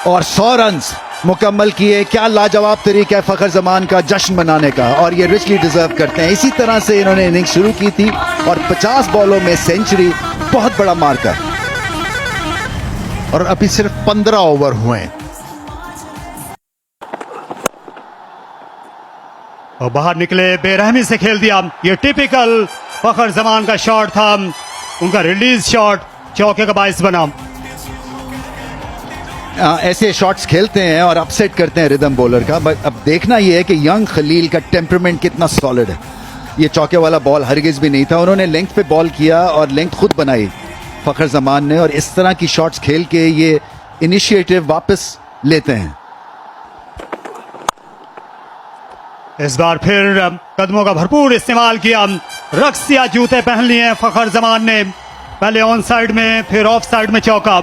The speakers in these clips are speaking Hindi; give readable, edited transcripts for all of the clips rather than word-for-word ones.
और 100 रन मुकम्मल किए। क्या लाजवाब तरीका है फखर जमान का जश्न मनाने का, और ये रिचली डिजर्व करते हैं। इसी तरह से इन्होंने इनिंग शुरू की थी और 50 बॉलों में सेंचुरी, बहुत बड़ा मार्कर। और अभी सिर्फ 15 ओवर हुए हैं। और बाहर निकले, बेरहमी से खेल दिया। ये टिपिकल फखर जमान का शॉट था, उनका रिलीज शॉट चौके का बाइस बना। ऐसे शॉट्स खेलते हैं और अपसेट करते हैं रिदम बॉलर का। बट अब देखना यह है कि यंग खलील का टेम्परामेंट कितना सॉलिड है। ये चौके वाला बॉल हरगिज भी नहीं था, उन्होंने लेंथ पे बॉल किया और लेंथ खुद बनाई फखर जमान ने, और इस तरह की शॉट्स खेल के ये इनिशिएटिव वापस लेते हैं। इस बार फिर कदमों का भरपूर इस्तेमाल किया। रक्सिया जूते पहन लिए फखर जमान ने, पहले ऑन साइड में फिर ऑफ साइड में चौका।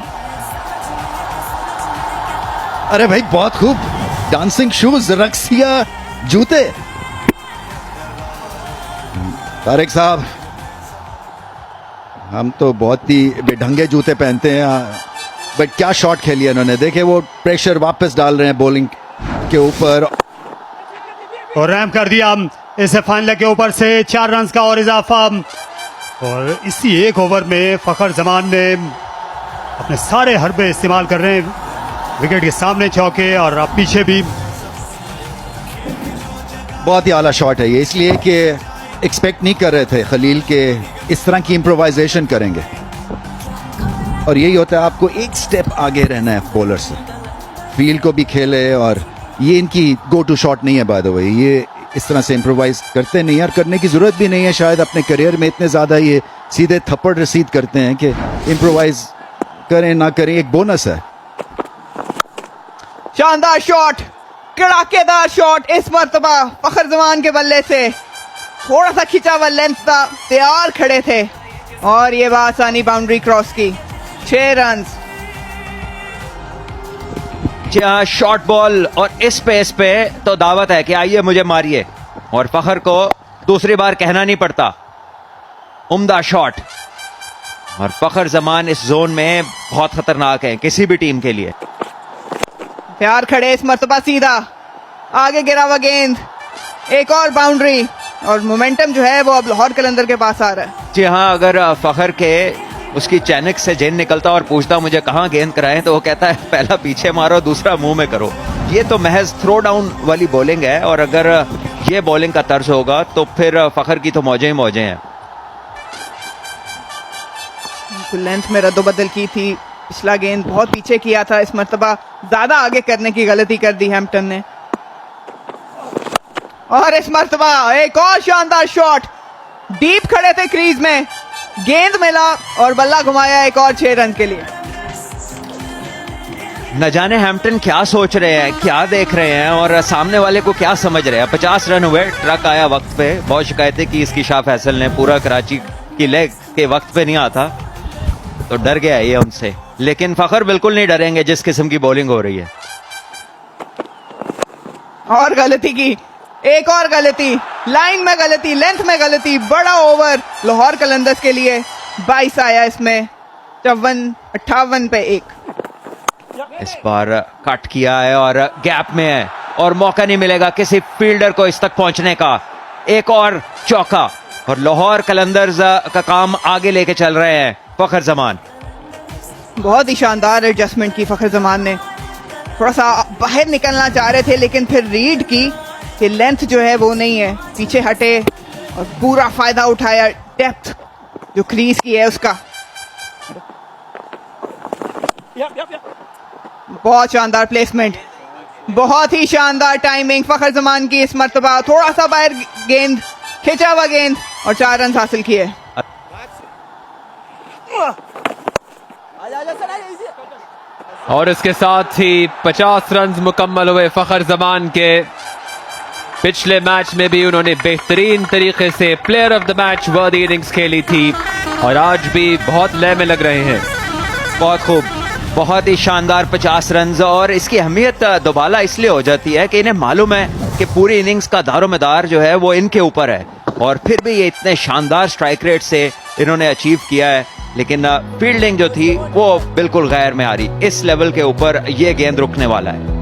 अरे भाई बहुत खूब, डांसिंग शूज, रक्सिया जूते। तारिक साहब, हम तो बहुत ही बेढंगे जूते पहनते हैं, बट क्या शॉट खेली इन्होंने। देखे वो प्रेशर वापस डाल रहे हैं बॉलिंग के ऊपर, और रैम कर दिया। इसे फाइनल के ऊपर से 4 रन का और इजाफा। और इसी एक ओवर में फखर जमान ने अपने सारे हरबे इस्तेमाल कर रहे हैं। विकेट के सामने चौके और अब पीछे भी। बहुत ही आला शॉट है ये, इसलिए कि एक्सपेक्ट नहीं कर रहे थे खलील के इस तरह की इम्प्रोवाइजेशन करेंगे। और यही होता है, आपको एक स्टेप आगे रहना है बॉलर से। फील्ड को भी खेले, और ये इनकी गो टू शॉट नहीं है बाय द वे। ये इस तरह से इम्प्रोवाइज करते नहीं है, और करने की जरूरत भी नहीं है शायद। अपने करियर में इतने ज्यादा ये सीधे थप्पड़ रसीद करते हैं कि इम्प्रोवाइज करें ना करें एक बोनस है। शानदार शॉट, कड़ाकेदार शॉट इस मर्तबा फखर जमान के बल्ले से। थोड़ा सा खिंचा हुआ लेंथ था, तैयार खड़े थे और ये आसानी बाउंड्री क्रॉस की। 6 रन। शॉर्ट बॉल और इस पेस पे तो दावत है कि आइए मुझे मारिए, और फखर को दूसरी बार कहना नहीं पड़ता। उम्दा शॉट, और फखर जमान इस जोन में बहुत खतरनाक है किसी भी टीम के लिए। तैयार खड़े इस मर्तबा, सीधा आगे गिरा हुआ गेंद, एक और बाउंड्री, और मोमेंटम जो है वो अब लाहौर कलंदर के पास आ रहा है। जी हाँ, अगर फखर के उसकी चैनक से जेन निकलता और पूछता मुझे कहाँ गेंद कराएं, तो वो कहता है पहला पीछे मारो, दूसरा मुंह में करो। ये तो महज थ्रो डाउन वाली बॉलिंग है, और अगर ये बॉलिंग का तर्ज होगा तो फिर फखर की तो मौजें ही मौजें हैं। लेंथ में रद्दोबदल की थी, पिछला गेंद बहुत पीछे किया था, इस मर्तबा ज्यादा आगे करने की गलती कर दी हैम्पटन ने। और इस मर्तबा एक और शानदार शॉट, डीप खड़े थे क्रीज में, गेंद मिला और बल्ला घुमाया एक और 6 रन के लिए। न जाने हैम्पटन क्या सोच रहे हैं, क्या देख रहे हैं, और सामने वाले को क्या समझ रहे हैं। 50 रन हुए, ट्रक आया वक्त पे। बहुत शिकायतें की इसकी शाह फैसल ने, पूरा कराची की लेग के वक्त पे नहीं आता, तो डर गया ये उनसे। लेकिन फखर बिल्कुल नहीं डरेंगे जिस किस्म की बॉलिंग हो रही है। और गलती की, एक और गलती, लाइन में गलती, लेंथ में गलती। बड़ा ओवर लाहौर कलंदर्स के लिए, 22 आया इसमें, 54-58 पे 1। इस बार कट किया है और गैप में है, और मौका नहीं मिलेगा किसी फील्डर को इस तक पहुंचने का। एक और चौका, और लाहौर कलंदर्स का काम आगे लेके चल रहे हैं फखर जमान। बहुत ही शानदार एडजस्टमेंट की फखर जमान ने। थोड़ा सा बाहर निकलना चाह रहे थे, लेकिन फिर रीड की कि लेंथ जो है वो नहीं है, पीछे हटे और पूरा फायदा उठाया डेप्थ जो क्रीज की है उसका। बहुत शानदार प्लेसमेंट, बहुत ही शानदार टाइमिंग फखर जमान की इस मर्तबा। थोड़ा सा बाहर गेंद, खिंचा हुआ गेंद, और 4 रन हासिल किए। और इसके साथ ही 50 रन मुकम्मल हुए फखर जमान के। पिछले मैच में भी उन्होंने बेहतरीन तरीके से प्लेयर ऑफ द मैच वर्दी इनिंग्स खेली थी, और आज भी बहुत लय में लग रहे हैं। बहुत खूब, बहुत ही शानदार 50 रन। और इसकी अहमियत दोबारा इसलिए हो जाती है कि इन्हें मालूम है कि पूरी इनिंग्स का दारोमदार जो है वो इनके ऊपर है, और फिर भी ये इतने शानदार स्ट्राइक रेट से इन्होंने अचीव किया है। लेकिन फील्डिंग जो थी वो बिल्कुल गैर मेआरी। इस लेवल के ऊपर ये गेंद रुकने वाला है।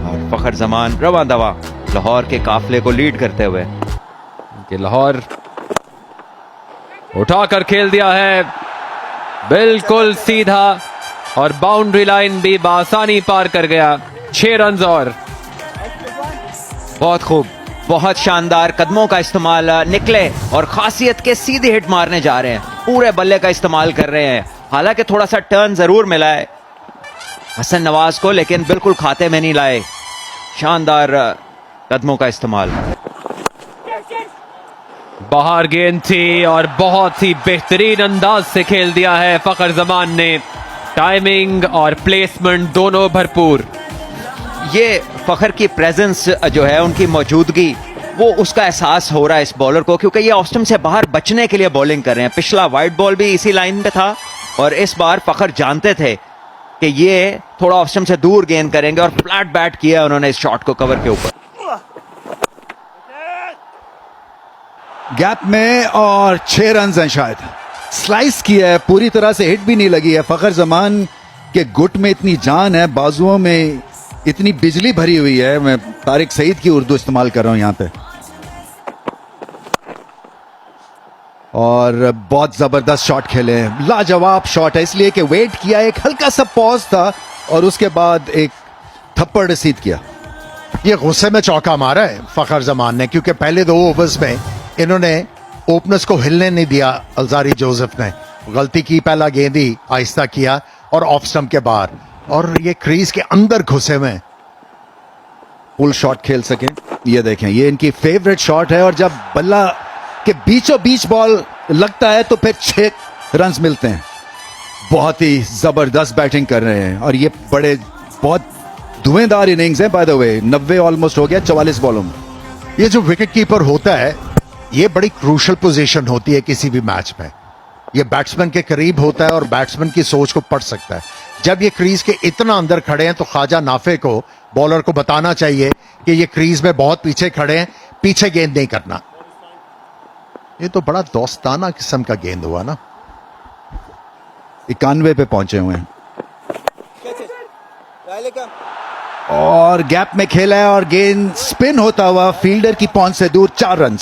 और फखर जमान रवा दवा लाहौर के काफिले को लीड करते हुए कि लाहौर उठाकर खेल दिया है बिल्कुल सीधा और बाउंड्री लाइन भी बासानी पार कर गया। 6 रन और बहुत खूब, बहुत शानदार कदमों का इस्तेमाल, निकले और खासियत के सीधे हिट मारने जा रहे हैं, पूरे बल्ले का इस्तेमाल कर रहे हैं। हालांकि थोड़ा सा टर्न जरूर मिला है हसन नवाज को, लेकिन बिल्कुल खाते में नहीं लाए। शानदार कदमों का इस्तेमाल। बाहर गेंद थी और बहुत ही बेहतरीन अंदाज से खेल दिया है फखर जमान ने। टाइमिंग और प्लेसमेंट दोनों भरपूर। ये फखर की प्रेजेंस जो है, उनकी मौजूदगी, वो उसका एहसास हो रहा है इस बॉलर को, क्योंकि ये ऑफ स्टंप से बाहर बचने के लिए बॉलिंग कर रहे हैं। पिछला वाइड बॉल भी इसी लाइन पे था और इस बार फखर जानते थे कि ये थोड़ा ऑफ स्टंप से दूर गेंद करेंगे और फ्लैट बैट किया उन्होंने इस शॉट को कवर के ऊपर। गैप में और 6 रन हैं शायद। स्लाइस किया है, पूरी तरह से हिट भी नहीं लगी है। फखर जमान के गुट में इतनी जान है, बाजुओं में इतनी बिजली भरी हुई है। मैं तारिक सईद की उर्दू इस्तेमाल कर रहा हूं यहां पे। और बहुत जबरदस्त शॉट खेले, लाजवाब शॉट है, इसलिए कि वेट किया, एक हल्का सा पॉज था और उसके बाद एक थप्पड़ रसीद किया। ये गुस्से में चौका मारा है फखर जमान ने, क्योंकि पहले 2 ओवर्स में इन्होंने ओपनर्स को हिलने नहीं दिया। अलजारी जोसेफ ने गलती की, पहला गेंद ही आहिस्ता किया और ऑफ स्टंप के बाहर, और ये क्रीज के अंदर घुसे में फुल शॉट खेल सके। ये देखें, ये इनकी फेवरेट शॉट है और जब बल्ला के बीचों बीच बॉल लगता है तो फिर 6 रन मिलते हैं। बहुत ही जबरदस्त बैटिंग कर रहे हैं और ये बहुत धुएंधार इनिंग्स है। बाय द वे 90 ऑलमोस्ट हो गया 44 बॉलों में। ये जो विकेट कीपर होता है, ये बड़ी क्रूशल पोजीशन होती है किसी भी मैच में। ये बैट्समैन के करीब होता है और बैट्समैन की सोच को पढ़ सकता है। जब ये क्रीज के इतना अंदर खड़े हैं तो ख्वाजा नाफे को, बॉलर को बताना चाहिए कि ये क्रीज में बहुत पीछे खड़े हैं, पीछे गेंद नहीं करना। ये तो बड़ा दोस्ताना किस्म का गेंद हुआ ना। 91 पे पहुंचे हुए हैं और गैप में खेला है और गेंद स्पिन होता हुआ फील्डर की पहुंच से दूर, 4 रन।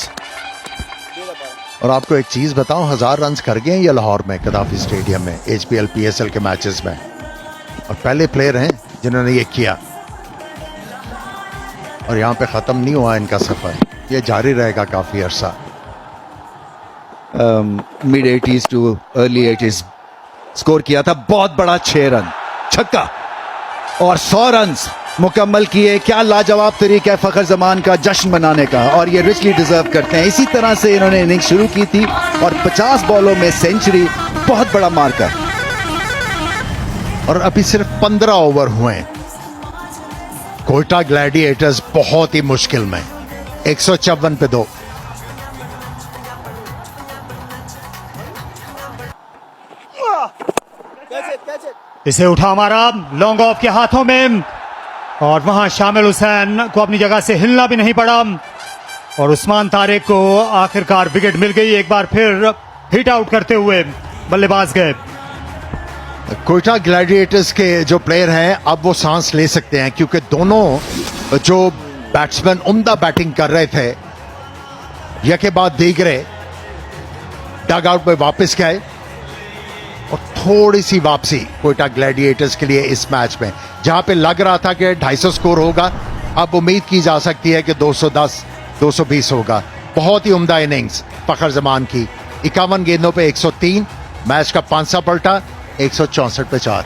और आपको एक चीज बताऊं, 1000 रन कर गए हैं ये लाहौर में, कदाफी स्टेडियम में, HPL PSL के मैचेस में, और पहले प्लेयर हैं जिन्होंने ये किया। और यहां पे खत्म नहीं हुआ इनका सफर, ये जारी रहेगा काफी अरसा। Mid 80s too early 80s score किया था, बहुत बड़ा 6 रन छक्का और 100 रन मुकम्मल किए। क्या लाजवाब तरीका है फखर जमान का जश्न मनाने का, और ये रिचली डिजर्व करते हैं। इसी तरह से इन्होंने इनिंग शुरू की थी और 50 बॉलों में सेंचुरी, बहुत बड़ा मार्कर। और अभी सिर्फ 15 ओवर हुए हैं। कोयटा ग्लैडिएटर्स बहुत ही मुश्किल में, 154 पे 2। इसे उठा मारा लॉन्ग ऑफ के हाथों में और वहां शामिल हुसैन को अपनी जगह से हिलना भी नहीं पड़ा और उस्मान तारिक को आखिरकार विकेट मिल गई। एक बार फिर हिट आउट करते हुए बल्लेबाज गए। कोयटा ग्लैडिएटर्स के जो प्लेयर हैं अब वो सांस ले सकते हैं, क्योंकि दोनों जो बैट्समैन उम्दा बैटिंग कर रहे थे, यके बाद दीगरे डग आउट में वापस गए और थोड़ी सी वापसी कोयटा ग्लैडिएटर्स के लिए इस मैच में, जहां पे लग रहा था कि 250 स्कोर होगा, अब उम्मीद की जा सकती है कि 210 220 होगा। बहुत ही उम्दा इनिंग्स फखर जमान की, 51 गेंदों पे 103, मैच का 5 पलटा 164 पे 4।